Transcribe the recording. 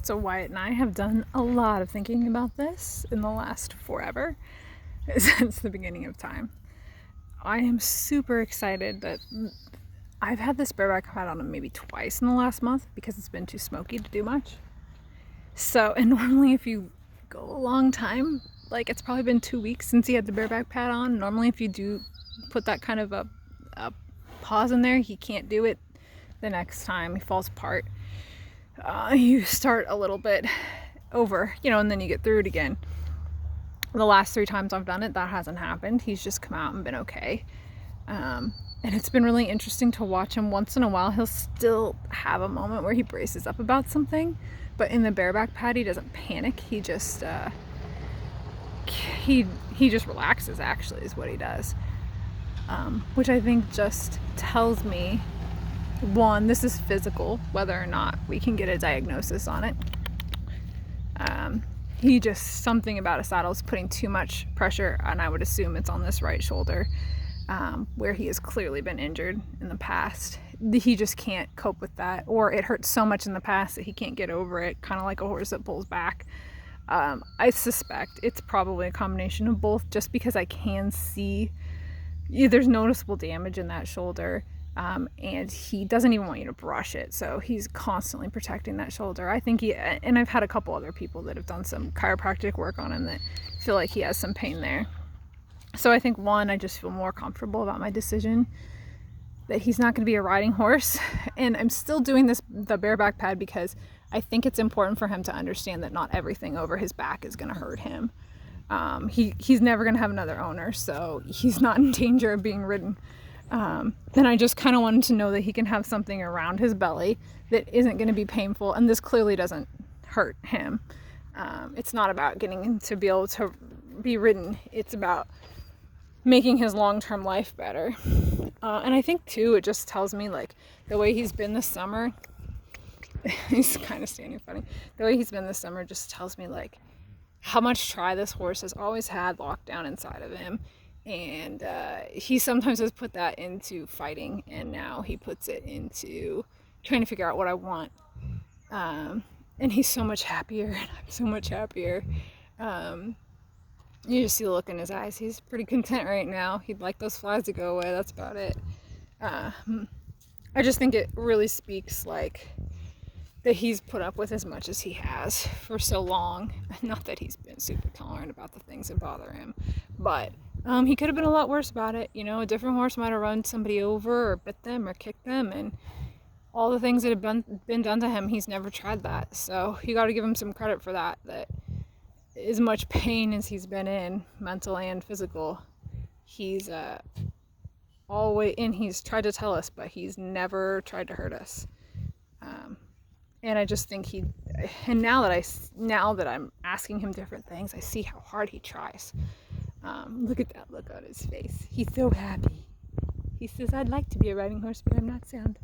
So Wyatt and I have done a lot of thinking about this in the last forever, since the beginning of time. I am super excited that I've had this bareback hat on him maybe twice in the last month because it's been too smoky to do much. So, and normally if you go a long time, like it's probably been 2 weeks since he had the bareback pad on. Normally if you do put that kind of a pause in there, he can't do it the next time. He falls apart. You start a little bit over, and then you get through it again. The last 3 times I've done it, that hasn't happened. He's just come out and been okay. And it's been really interesting to watch him. Once in a while, he'll still have a moment where he braces up about something, but in the bareback pad, he doesn't panic. He just he just relaxes. Actually, is what he does, which I think just tells me, one, this is physical, whether or not we can get a diagnosis on it. Something about a saddle is putting too much pressure, and I would assume it's on this right shoulder, where he has clearly been injured in the past. He just can't cope with that, or it hurts so much in the past that he can't get over it, kind of like a horse that pulls back. I suspect it's probably a combination of both, just because I can see there's noticeable damage in that shoulder. And he doesn't even want you to brush it, so he's constantly protecting that shoulder. I think and I've had a couple other people that have done some chiropractic work on him that feel like he has some pain there. So I think, one, I just feel more comfortable about my decision that he's not going to be a riding horse. And I'm still doing the bareback pad because I think it's important for him to understand that not everything over his back is going to hurt him. He's never going to have another owner, so he's not in danger of being ridden. And I just kind of wanted to know that he can have something around his belly that isn't going to be painful, and this clearly doesn't hurt him. It's not about getting him to be able to be ridden. It's about making his long-term life better. And I think, too, it just tells me, like, the way he's been this summer, he's kind of standing funny. The way he's been this summer just tells me, like, how much try this horse has always had locked down inside of him. And he sometimes has put that into fighting, and now he puts it into trying to figure out what I want. And he's so much happier, and I'm so much happier. You just see the look in his eyes. He's pretty content right now. He'd like those flies to go away. That's about it. I just think it really speaks, like, that he's put up with as much as he has for so long. Not that he's been super tolerant about the things that bother him, but he could have been a lot worse about it. A different horse might have run somebody over or bit them or kicked them, and all the things that have been done to him, he's never tried that. So you got to give him some credit for that as much pain as he's been in, mental and physical, he's always, and he's tried to tell us, but he's never tried to hurt us. And I just think now that I'm asking him different things, I see how hard he tries. Look at that look on his face. He's so happy. He says, I'd like to be a riding horse, but I'm not sound.